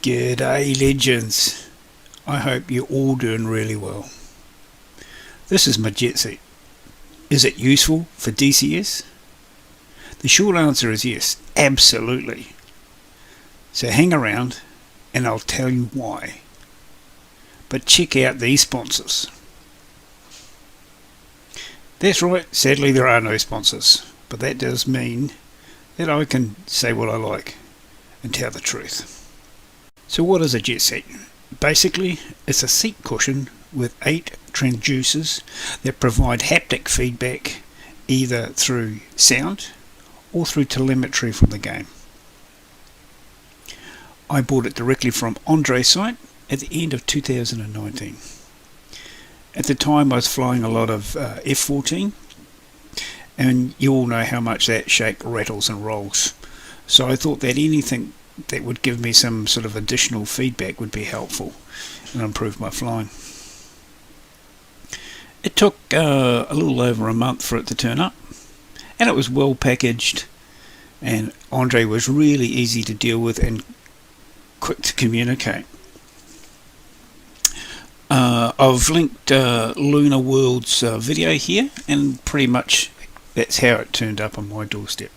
G'day legends, I hope you're all doing really well. This is my jet seat. Is it useful for DCS? The short answer is yes, absolutely. So hang around and I'll tell you why. But check out these sponsors. That's right, sadly there are no sponsors, but that does mean that I can say what I like and tell the truth. So what is a jet seat? Basically, it's a seat cushion with 8 transducers that provide haptic feedback either through sound or through telemetry from the game. I bought it directly from Andre's site at the end of 2019. At the time I was flying a lot of F-14, and you all know how much that shape rattles and rolls. So I thought that anything that would give me some sort of additional feedback would be helpful and improve my flying. It took a little over a month for it to turn up, and it was well packaged, and Andre was really easy to deal with and quick to communicate. I've linked Lunar World's video here, and pretty much that's how it turned up on my doorstep.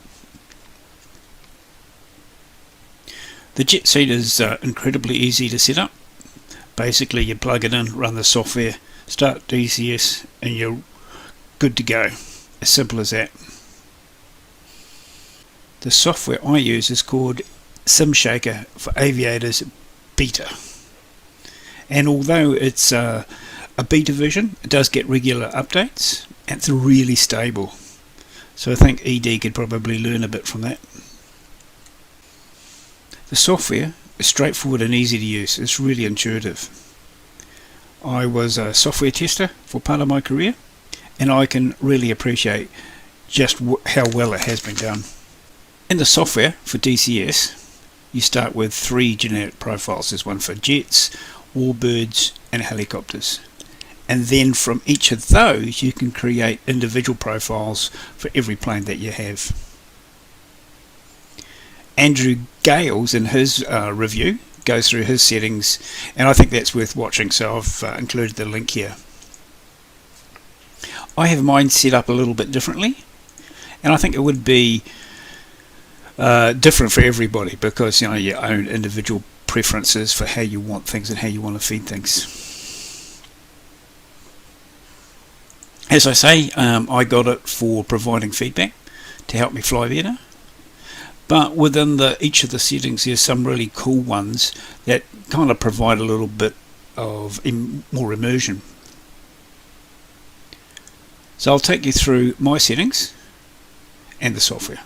The jet seat is incredibly easy to set up. Basically you plug it in, run the software, start DCS, and you're good to go. As simple as that. The software I use is called SimShaker for Aviators Beta. And although it's a beta version, it does get regular updates and it's really stable. So I think ED could probably learn a bit from that. The software is straightforward and easy to use. It's really intuitive. I was a software tester for part of my career, and I can really appreciate just how well it has been done. In the software for DCS, you start with 3 generic profiles. There's one for jets, warbirds and helicopters. And then from each of those you can create individual profiles for every plane that you have. Andrew Gales in his review goes through his settings, and I think that's worth watching, so I've included the link here. I have mine set up a little bit differently, and I think it would be different for everybody because you know your own individual preferences for how you want things and how you want to feed things. As I say, I got it for providing feedback to help me fly better. But within each of the settings there's some really cool ones that kind of provide a little bit of more immersion. So I'll take you through my settings and the software.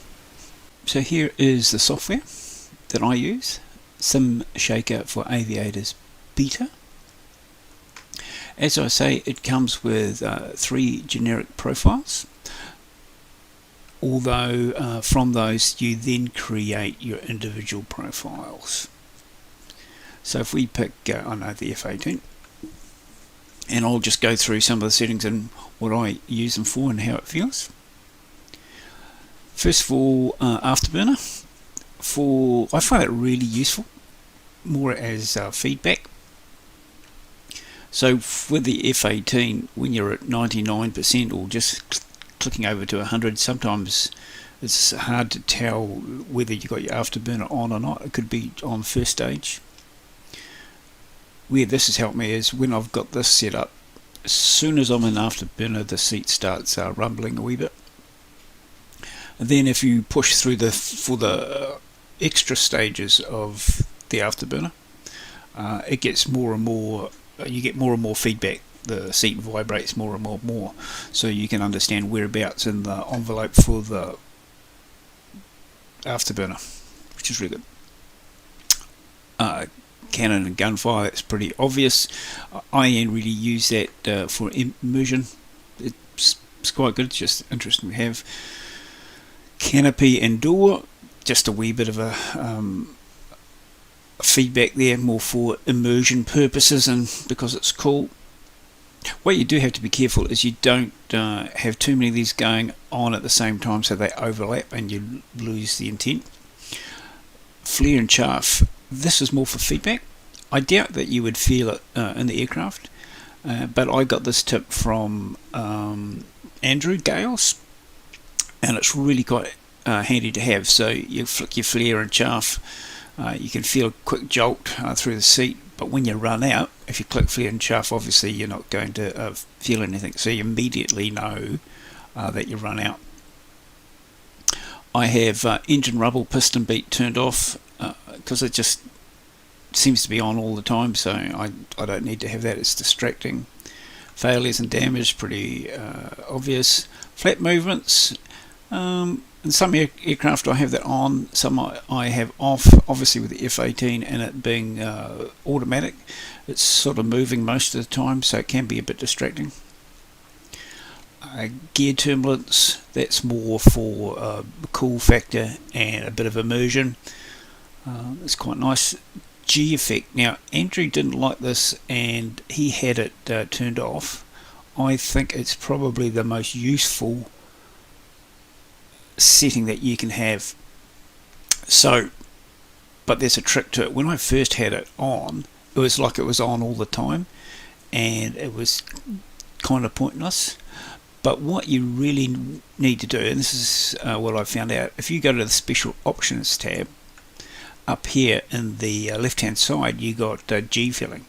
So here is the software that I use, SimShaker for Aviators Beta. As I say, it comes with 3 generic profiles. Although from those you then create your individual profiles. So if we pick the F-18, and I'll just go through some of the settings and what I use them for and how it feels. First of all, afterburner. I find it really useful, more as feedback. So with the F-18, when you're at 99% or just clicking over to 100, sometimes it's hard to tell whether you got your afterburner on or not. It could be on first stage. Where this has helped me is when I've got this set up, as soon as I'm in afterburner the seat starts rumbling a wee bit. And then if you push through for the extra stages of the afterburner, it gets more and more, you get more and more feedback. The seat vibrates more and more, so you can understand whereabouts in the envelope for the afterburner, which is really good. Cannon and gunfire, it's pretty obvious. I really use that for immersion. It's quite good, it's just interesting to have. Canopy and door, just a wee bit of a feedback there, more for immersion purposes and because it's cool. What you do have to be careful is you don't have too many of these going on at the same time so they overlap and you lose the intent. Flare and chaff This is more for feedback. I doubt that you would feel it in the aircraft, but I got this tip from Andrew Gales, and it's really quite handy to have. So you flick your flare and chaff, you can feel a quick jolt through the seat, but when you run out, if you click flare and chaff, obviously you're not going to feel anything, so you immediately know that you run out. I have engine rubble piston beat turned off because it just seems to be on all the time, so I don't need to have that. It's distracting. Failures and damage, pretty obvious. Flap movements, in some aircraft I have that on, some I have off. Obviously with the F-18 and it being automatic, it's sort of moving most of the time, so it can be a bit distracting. Gear turbulence, that's more for cool factor and a bit of immersion. It's quite nice. G effect, now Andrew didn't like this and he had it turned off. I think it's probably the most useful setting that you can have. So, but there's a trick to it. When I first had it on, it was like it was on all the time and it was kind of pointless. But what you really need to do, and this is what I found out, if you go to the special options tab, up here in the left hand side you got G filling.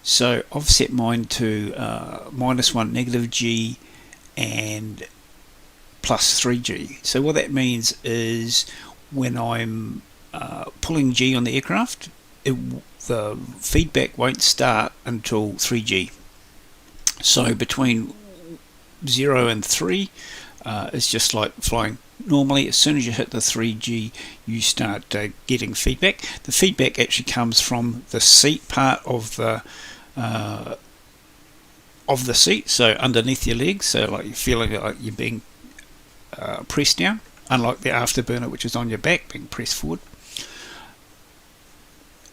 So I've set mine to -1 -G and +3G. So what that means is when I'm pulling G on the aircraft, the feedback won't start until 3G. So between 0 and 3 it's just like flying normally. As soon as you hit the 3G you start getting feedback. The feedback actually comes from the seat part of the seat, so underneath your legs, so like you're feeling like you're being pressed down, unlike the afterburner which is on your back being pressed forward.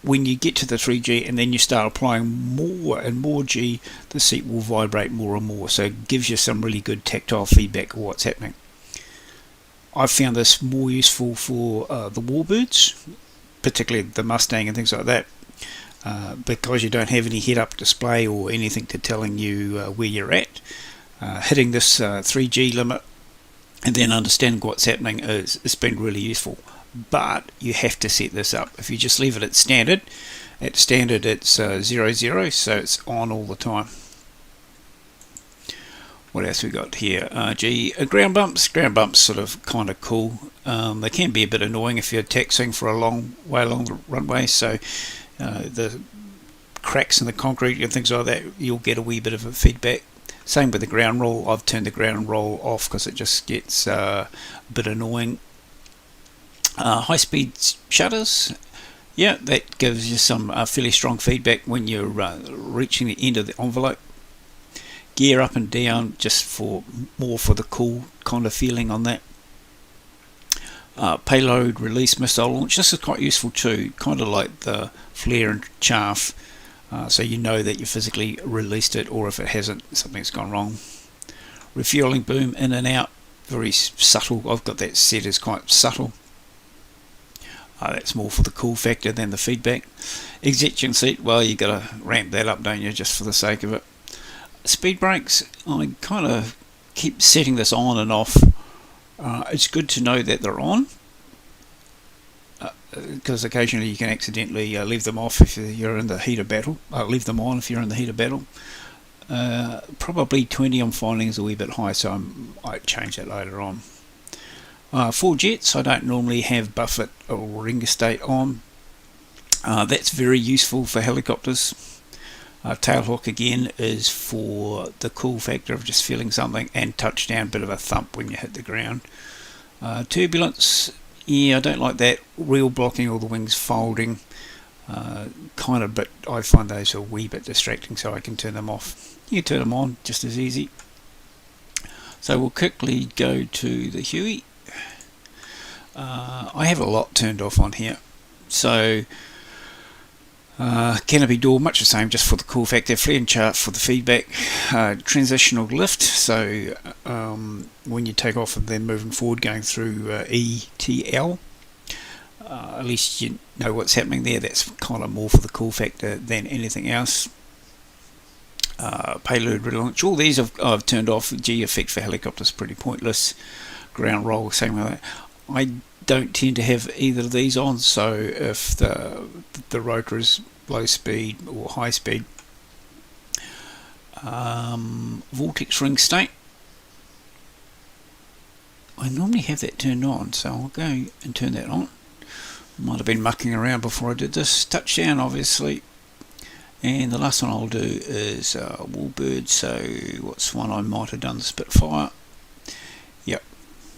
When you get to the 3G and then you start applying more and more G, the seat will vibrate more and more, so it gives you some really good tactile feedback of what's happening. I've found this more useful for the warbirds, particularly the Mustang and things like that, because you don't have any head-up display or anything to telling you where you're at. Hitting this 3G limit and then understanding what's happening it's been really useful. But you have to set this up. If you just leave it at standard it's 00, so it's on all the time. What else we got here? Ground bumps. Ground bumps sort of kind of cool. They can be a bit annoying if you're taxiing for a long way along the runway, so the cracks in the concrete and things like that, you'll get a wee bit of a feedback. Same with the ground roll. I've turned the ground roll off because it just gets a bit annoying. High speed shutters, yeah, that gives you some fairly strong feedback when you're reaching the end of the envelope. Gear up and down, just for the cool kind of feeling on that. Payload release missile launch, this is quite useful too, kind of like the flare and chaff, so you know that you physically released it, or if it hasn't, something's gone wrong. Refueling boom in and out, very subtle. I've got that set as quite subtle. That's more for the cool factor than the feedback. Ejection seat, well, you got to ramp that up, don't you, just for the sake of it. Speed brakes, I kind of keep setting this on and off. It's good to know that they're on, because occasionally you can accidentally leave them off if you're in the heat of battle. Leave them on if you're in the heat of battle. Probably 20 I'm finding is a wee bit high, so I might change that later on. For jets, I don't normally have buffet or ring state on. That's very useful for helicopters. Tailhook again is for the cool factor of just feeling something, and touchdown, bit of a thump when you hit the ground. Turbulence, yeah, I don't like that. Wheel blocking or the wings folding, kind of, but I find those a wee bit distracting, so I can turn them off. You can turn them on just as easy. So we'll quickly go to the Huey. I have a lot turned off on here, so canopy door, much the same, just for the cool factor. Flare and chart for the feedback. Transitional lift, so when you take off and then moving forward, going through ETL. At least you know what's happening there. That's kind of more for the cool factor than anything else. Payload relaunch, all these I've turned off. G effect for helicopters, pretty pointless. Ground roll, same with that. I don't tend to have either of these on, so if the rotor is low speed or high speed. Vortex ring state, I normally have that turned on, so I'll go and turn that on. Might have been mucking around before I did this. Touchdown, obviously. And the last one I'll do is Warbird. So what's one I might have done? Spitfire. Yep.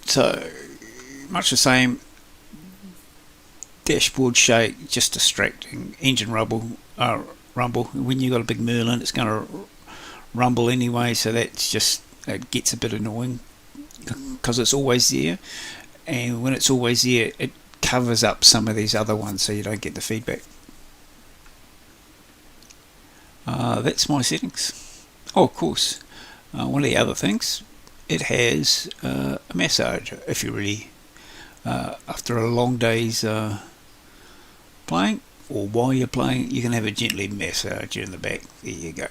So much the same. Dashboard shake, just distracting. Engine rumble. When you've got a big Merlin, it's going to rumble anyway. So that's just, it gets a bit annoying because it's always there. And when it's always there, it covers up some of these other ones, so you don't get the feedback. That's my settings. Oh, of course, one of the other things, it has a massage. If you really, after a long day's playing, or while you're playing, you can have a gently massage in the back. There you go.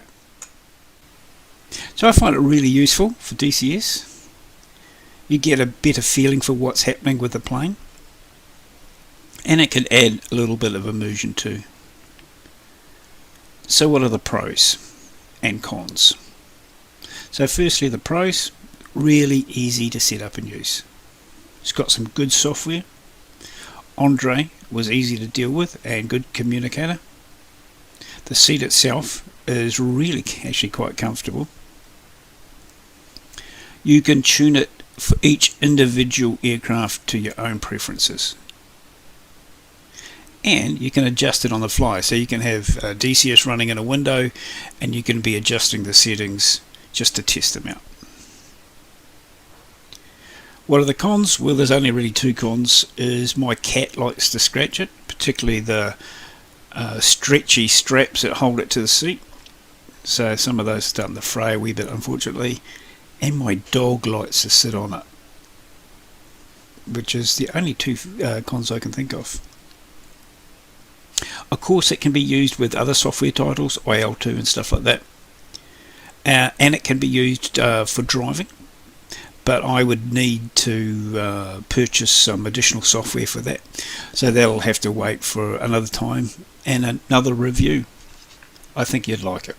So I find it really useful for DCS. You get a better feeling for what's happening with the plane, and it can add a little bit of immersion too. So what are the pros and cons? So firstly, the pros, really easy to set up and use. It's got some good software. Andre was easy to deal with and good communicator. The seat itself is really actually quite comfortable. You can tune it for each individual aircraft to your own preferences. And you can adjust it on the fly, so you can have DCS running in a window and you can be adjusting the settings just to test them out. What are the cons? Well, there's only really two cons. Is my cat likes to scratch it, particularly the stretchy straps that hold it to the seat, so some of those are starting to fray a wee bit, unfortunately. And my dog likes to sit on it, which is the only two cons I can think of. Of course, it can be used with other software titles, IL2 and stuff like that, and it can be used for driving, but I would need to purchase some additional software for that, so that'll have to wait for another time and another review. I think you'd like it.